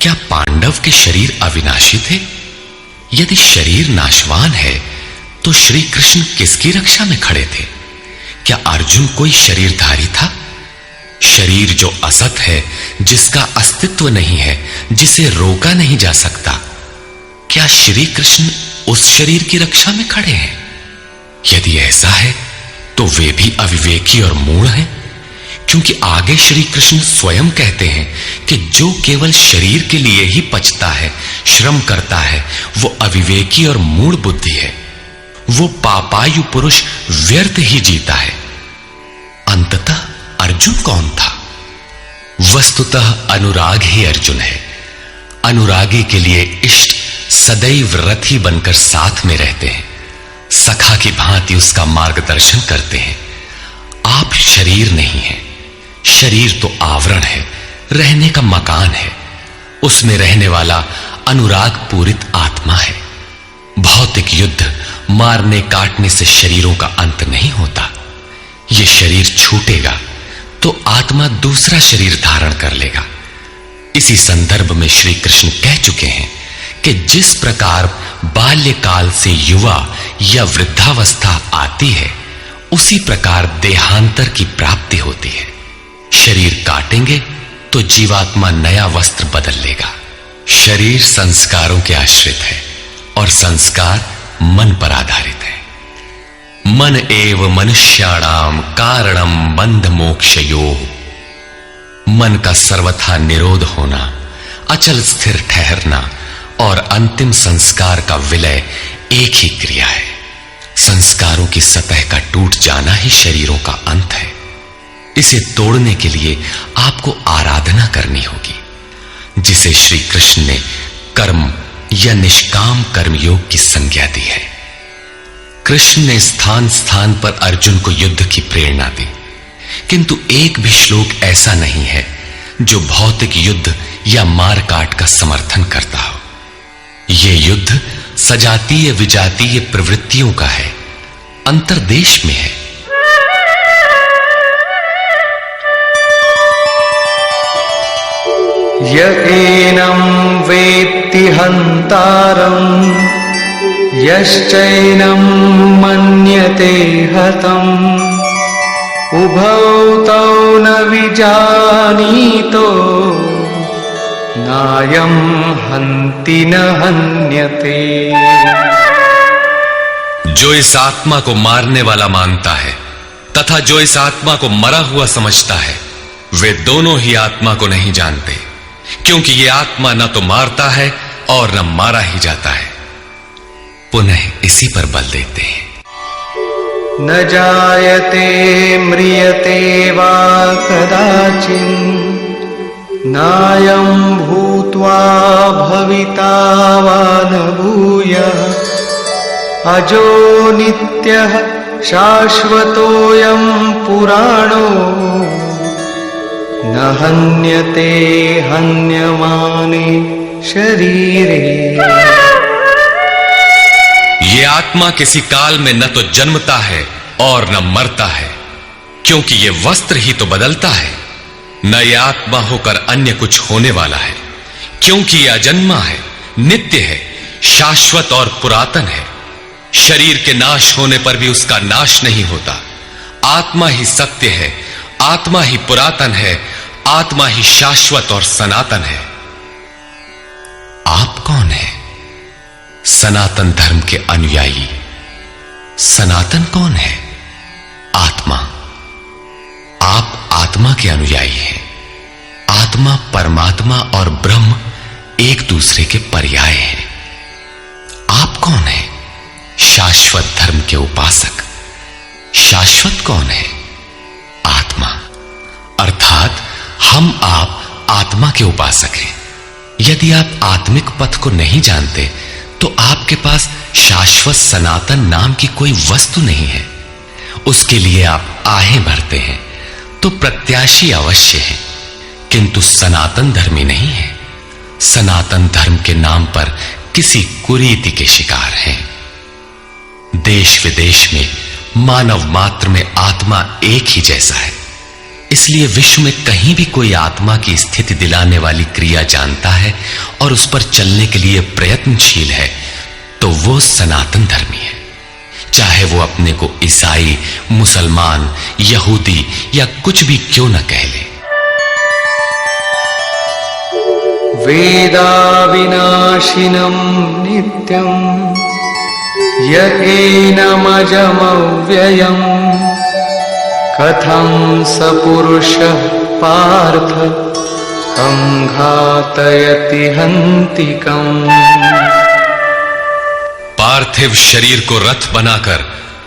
क्या पांडव के शरीर अविनाशी थे? यदि शरीर नाशवान है तो श्री कृष्ण किसकी रक्षा में खड़े थे? क्या अर्जुन कोई शरीरधारी था? शरीर जो असत है, जिसका अस्तित्व नहीं है, जिसे रोका नहीं जा सकता, क्या श्री कृष्ण उस शरीर की रक्षा में खड़े हैं? यदि ऐसा है तो वे भी अविवेकी और मूढ़ हैं, क्योंकि आगे श्री कृष्ण स्वयं कहते हैं कि जो केवल शरीर के लिए ही पचता है, श्रम करता है, वो अविवेकी और मूढ़ बुद्धि है। वो पापायु पुरुष व्यर्थ ही जीता है। अंततः अर्जुन कौन था? वस्तुतः अनुराग ही अर्जुन है। अनुरागी के लिए इष्ट सदैव रथी बनकर साथ में रहते हैं, सखा की भांति उसका मार्गदर्शन करते हैं। आप शरीर नहीं हैं। शरीर तो आवरण है, रहने का मकान है। उसमें रहने वाला अनुराग पूरित आत्मा है। भौतिक युद्ध, मारने काटने से शरीरों का अंत नहीं होता। यह शरीर छूटेगा तो आत्मा दूसरा शरीर धारण कर लेगा। इसी संदर्भ में श्री कृष्ण कह चुके हैं कि जिस प्रकार बाल्यकाल से युवा या वृद्धावस्था आती है, उसी प्रकार देहांतर की प्राप्ति होती है। शरीर काटेंगे तो जीवात्मा नया वस्त्र बदल लेगा। शरीर संस्कारों के आश्रित है और संस्कार मन पर आधारित है। मन एव मनुष्याणाम कारणम बंध मोक्षयोः। मन का सर्वथा निरोध होना, अचल स्थिर ठहरना और अंतिम संस्कार का विलय एक ही क्रिया है। संस्कारों की सतह का टूट जाना ही शरीरों का अंत है। इसे तोड़ने के लिए आपको आराधना करनी होगी, जिसे श्री कृष्ण ने कर्म या निष्काम कर्मयोग की संज्ञा दी है। कृष्ण ने स्थान स्थान पर अर्जुन को युद्ध की प्रेरणा दी, किंतु एक भी श्लोक ऐसा नहीं है जो भौतिक युद्ध या मारकाट का समर्थन करता हो। यह युद्ध सजातीय विजातीय प्रवृत्तियों का है, अंतर्देश में है। य एनं वेत्ति हन्तारम् यश्चैनं मन्यते हतम् उभौ तौ न विजानीतो नायं हन्ति न हन्यते। जो इस आत्मा को मारने वाला मानता है तथा जो इस आत्मा को मरा हुआ समझता है, वे दोनों ही आत्मा को नहीं जानते, क्योंकि ये आत्मा न तो मारता है और न मारा ही जाता है। पुनः इसी पर बल देते हैं। न जायते म्रियते वा कदाचिन् नायं भूत्वा भविता वा न भूयः अजो नित्यः शाश्वतोऽयं पुराणो न हन्यते हन्यमाने शरीरे। ये आत्मा किसी काल में न तो जन्मता है और न मरता है, क्योंकि ये वस्त्र ही तो बदलता है। न ये आत्मा होकर अन्य कुछ होने वाला है, क्योंकि यह अजन्मा है, नित्य है, शाश्वत और पुरातन है। शरीर के नाश होने पर भी उसका नाश नहीं होता। आत्मा ही सत्य है, आत्मा ही पुरातन है, आत्मा ही शाश्वत और सनातन है। आप कौन है? सनातन धर्म के अनुयायी। सनातन कौन है? आत्मा। आप आत्मा के अनुयायी हैं। आत्मा, परमात्मा और ब्रह्म एक दूसरे के पर्याय हैं। आप कौन है? शाश्वत धर्म के उपासक। शाश्वत कौन है? आत्मा। अर्थात हम आप आत्मा के उपासक हैं। यदि आप आत्मिक पथ को नहीं जानते तो आपके पास शाश्वत सनातन नाम की कोई वस्तु नहीं है। उसके लिए आप आहें भरते हैं तो प्रत्याशी अवश्य है, किंतु सनातन धर्मी नहीं है। सनातन धर्म के नाम पर किसी कुरीति के शिकार हैं। देश विदेश में मानव मात्र में आत्मा एक ही जैसा है। इसलिए विश्व में कहीं भी कोई आत्मा की स्थिति दिलाने वाली क्रिया जानता है और उस पर चलने के लिए प्रयत्नशील है तो वो सनातन धर्मी है, चाहे वो अपने को ईसाई, मुसलमान, यहूदी या कुछ भी क्यों न कह ले। वेदा विनाशिनं नित्यं य एनमजमव्ययम् कथं स पुरुषः पार्थ कं घातयति हन्तिकम्। पार्थिव शरीर को रथ बनाकर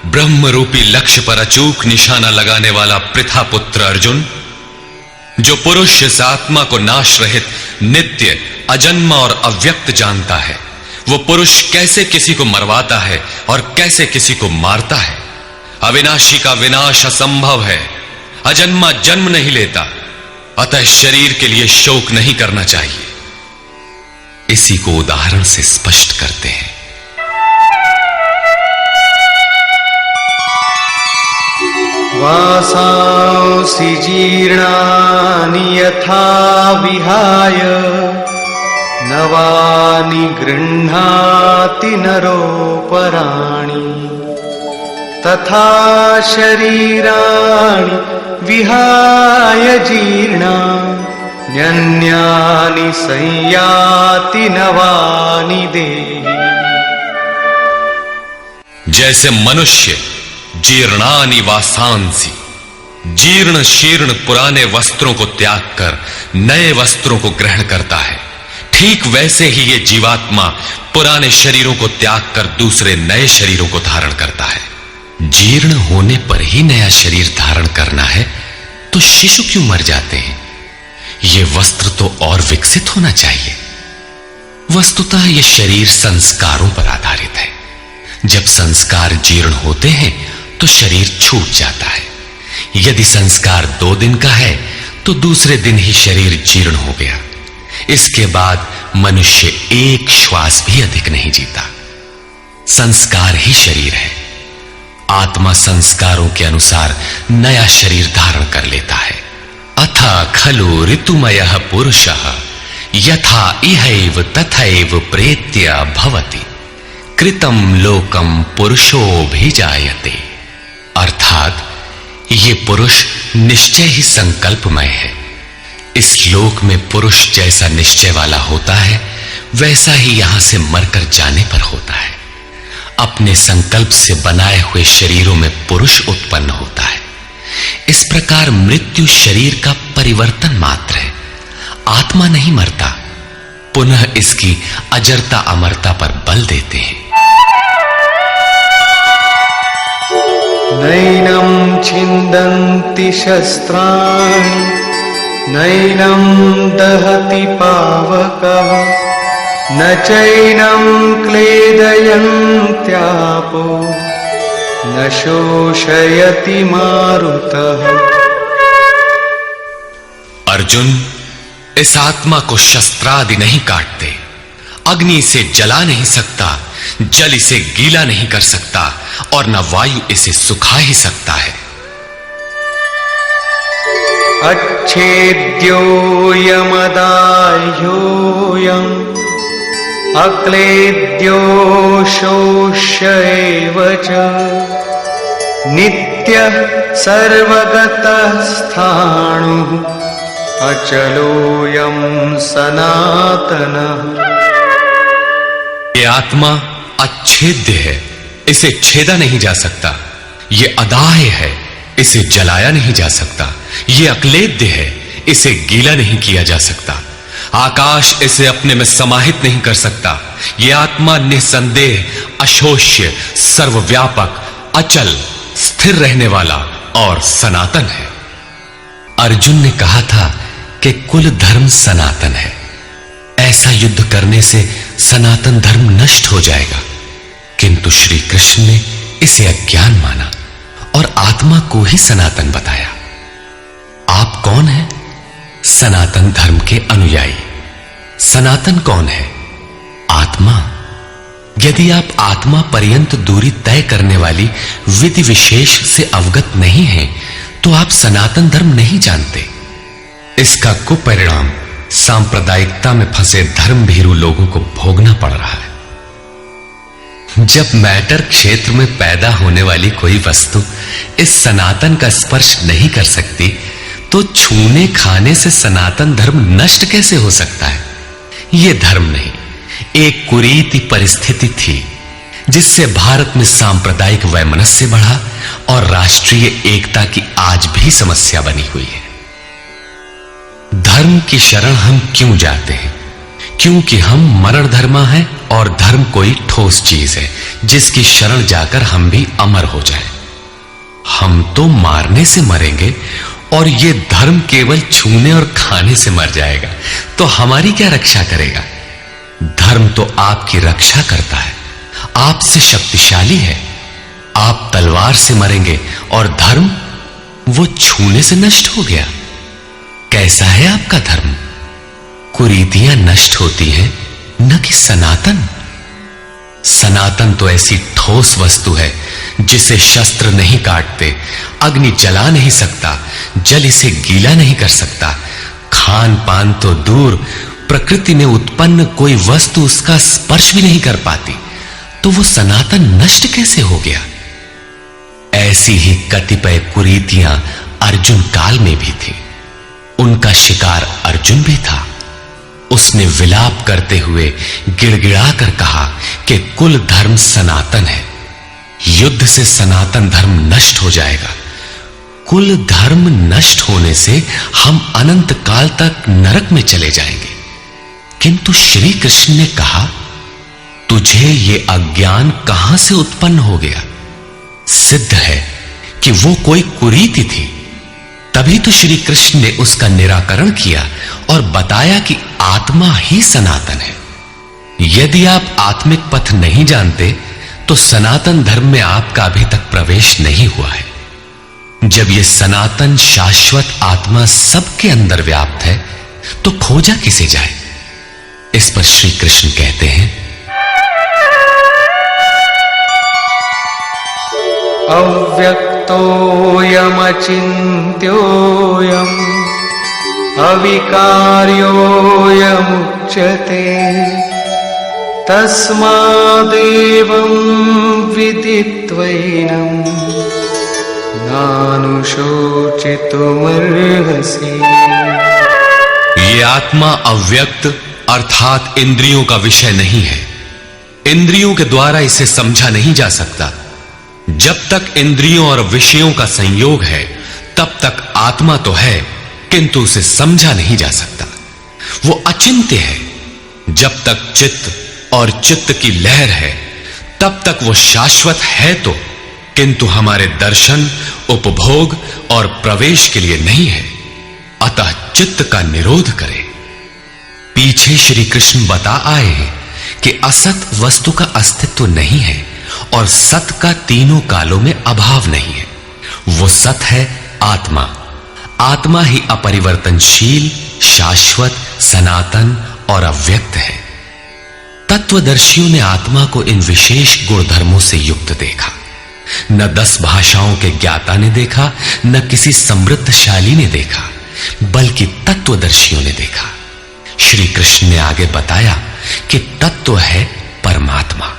ब्रह्म रूपी लक्ष्य पर अचूक निशाना लगाने वाला पृथा पुत्र अर्जुन, जो पुरुष इस आत्मा को नाश रहित, नित्य, अजन्मा और अव्यक्त जानता है, वो पुरुष कैसे किसी को मरवाता है और कैसे किसी को मारता है। अविनाशी का विनाश असंभव है, अजन्मा जन्म नहीं लेता, अतः शरीर के लिए शोक नहीं करना चाहिए। इसी को उदाहरण से स्पष्ट करते हैं। वासांसि जीर्णानि यथा विहाय नवानि गृह्णाति नरोपराणि तथा शरीराणि विहाय जीर्णान्यन्यानि संयाति नवानि देहि। जैसे मनुष्य जीर्णानि वासांसि, जीर्ण शीर्ण पुराने वस्त्रों को त्याग कर नए वस्त्रों को ग्रहण करता है, ठीक वैसे ही ये जीवात्मा पुराने शरीरों को त्याग कर दूसरे नए शरीरों को धारण करता है। जीर्ण होने पर ही नया शरीर धारण करना है तो शिशु क्यों मर जाते हैं? ये वस्त्र तो और विकसित होना चाहिए। वस्तुतः ये शरीर संस्कारों पर आधारित है। जब संस्कार जीर्ण होते हैं तो शरीर छूट जाता है। यदि संस्कार 2 दिन का है तो दूसरे दिन ही शरीर जीर्ण हो गया। इसके बाद मनुष्य एक श्वास भी अधिक नहीं जीता। संस्कार ही शरीर है। आत्मा संस्कारों के अनुसार नया शरीर धारण कर लेता है। अथा खलु ऋतुमयः पुरुषः यथा इहैव तथैव प्रेत्य भवति कृतं लोकं पुरुषोऽभिजायते। अर्थात ये पुरुष निश्चय ही संकल्पमय है। इस लोक में पुरुष जैसा निश्चय वाला होता है वैसा ही यहां से मरकर जाने पर होता है। अपने संकल्प से बनाए हुए शरीरों में पुरुष उत्पन्न होता है। इस प्रकार मृत्यु शरीर का परिवर्तन मात्र है, आत्मा नहीं मरता। पुनः इसकी अजरता अमरता पर बल देते हैं। नैनं छिन्दन्ति शस्त्राणि नैनं दहति पावकः न चैनं क्लेदयन्त्यापो न शोषयति मारुतः। अर्जुन, इस आत्मा को शस्त्रादि नहीं काटते, अग्नि से जला नहीं सकता, जल इसे गीला नहीं कर सकता और न वायु इसे सुखा ही सकता है। अच्छेद्योऽयमदाह्योऽयम् अक्लेद्यो शोष्यैव च नित्यः सर्वगतः स्थाणुः अचलोऽयं सनातनः। ये आत्मा अच्छेद्य है, इसे छेदा नहीं जा सकता। ये अदाह्य है, इसे जलाया नहीं जा सकता। ये अक्लेद्य है, इसे गीला नहीं किया जा सकता। आकाश इसे अपने में समाहित नहीं कर सकता। ये आत्मा निसंदेह, अशोष्य, सर्वव्यापक, अचल, स्थिर रहने वाला और सनातन है। अर्जुन ने कहा था कि कुल धर्म सनातन है। ऐसा युद्ध करने से सनातन धर्म नष्ट हो जाएगा, किंतु श्री कृष्ण ने इसे अज्ञान माना और आत्मा को ही सनातन बताया। आप कौन हैं? सनातन धर्म के अनुयायी। सनातन कौन है? आत्मा। यदि आप आत्मा पर्यंत दूरी तय करने वाली विधि विशेष से अवगत नहीं हैं, तो आप सनातन धर्म नहीं जानते। इसका कुपरिणाम सांप्रदायिकता में फंसे धर्म भीरू लोगों को भोगना पड़ रहा है। जब मैटर क्षेत्र में पैदा होने वाली कोई वस्तु इस सनातन का स्पर्श नहीं कर सकती, तो छूने खाने से सनातन धर्म नष्ट कैसे हो सकता है? यह धर्म नहीं, एक कुरीति परिस्थिति थी जिससे भारत में सांप्रदायिक वैमनस्य बढ़ा और राष्ट्रीय एकता की आज भी समस्या बनी हुई है। धर्म की शरण हम क्यों जाते हैं? क्योंकि हम मरण धर्मा हैं और धर्म कोई ठोस चीज है जिसकी शरण जाकर हम भी अमर हो जाएं। हम तो मारने से मरेंगे और ये धर्म केवल छूने और खाने से मर जाएगा, तो हमारी क्या रक्षा करेगा? धर्म तो आपकी रक्षा करता है, आपसे शक्तिशाली है। आप तलवार से मरेंगे और धर्म वो छूने से नष्ट हो गया। कैसा है आपका धर्म? कुरीतियां नष्ट होती हैं, न कि सनातन। सनातन तो ऐसी ठोस वस्तु है जिसे शस्त्र नहीं काटते, अग्नि जला नहीं सकता, जल इसे गीला नहीं कर सकता। खान पान तो दूर, प्रकृति में उत्पन्न कोई वस्तु उसका स्पर्श भी नहीं कर पाती, तो वो सनातन नष्ट कैसे हो गया? ऐसी ही कतिपय कुरीतियां अर्जुन काल में भी थी। उनका शिकार अर्जुन भी था। उसने विलाप करते हुए गिड़गिड़ाकर कहा कि कुल धर्म सनातन है, युद्ध से सनातन धर्म नष्ट हो जाएगा। कुल धर्म नष्ट होने से हम अनंत काल तक नरक में चले जाएंगे। किंतु श्री कृष्ण ने कहा, तुझे ये अज्ञान कहां से उत्पन्न हो गया? सिद्ध है कि वो कोई कुरीति थी। तभी तो श्री कृष्ण ने उसका निराकरण किया और बताया कि आत्मा ही सनातन है। यदि आप आत्मिक पथ नहीं जानते, तो सनातन धर्म में आपका अभी तक प्रवेश नहीं हुआ है। जब यह सनातन शाश्वत आत्मा सबके अंदर व्याप्त है, तो खोजा किसे जाए? इस पर श्री कृष्ण कहते हैं, अव्यक्तोऽयमचिन्त्योऽयम् अविकार्योऽयमुच्यते तस्मादेवं विदित्वैनं नानुशोचितुमर्हसि। ये आत्मा अव्यक्त अर्थात इंद्रियों का विषय नहीं है। इंद्रियों के द्वारा इसे समझा नहीं जा सकता। जब तक इंद्रियों और विषयों का संयोग है, तब तक आत्मा तो है, किंतु उसे समझा नहीं जा सकता। वो अचिंत्य है। जब तक चित्त और चित्त की लहर है, तब तक वो शाश्वत है तो, किंतु हमारे दर्शन, उपभोग और प्रवेश के लिए नहीं है। अतः चित्त का निरोध करें। पीछे श्री कृष्ण बता आए हैं कि असत वस्तु का अस्तित्व नहीं है और सत का तीनों कालों में अभाव नहीं है। वो सत है आत्मा। आत्मा ही अपरिवर्तनशील, शाश्वत, सनातन और अव्यक्त है। तत्वदर्शियों ने आत्मा को इन विशेष गुणधर्मों से युक्त देखा। न 10 भाषाओं के ज्ञाता ने देखा, न किसी समृद्धशाली ने देखा, बल्कि तत्वदर्शियों ने देखा। श्री कृष्ण ने आगे बताया कि तत्व है परमात्मा।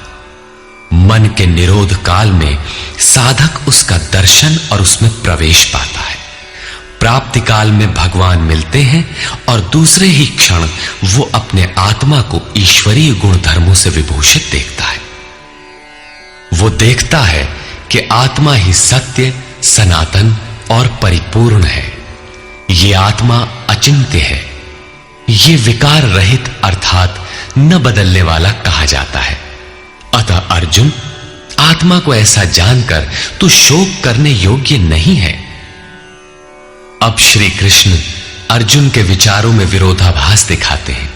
मन के निरोध काल में साधक उसका दर्शन और उसमें प्रवेश पाता है। प्राप्ति काल में भगवान मिलते हैं और दूसरे ही क्षण वो अपने आत्मा को ईश्वरीय गुण धर्मों से विभूषित देखता है। वो देखता है कि आत्मा ही सत्य, सनातन और परिपूर्ण है। ये आत्मा अचिंत्य है। ये विकार रहित अर्थात न बदलने वाला कहा जाता है। अतः अर्जुन, आत्मा को ऐसा जानकर तू शोक करने योग्य नहीं है। अब श्री कृष्ण अर्जुन के विचारों में विरोधाभास दिखाते हैं।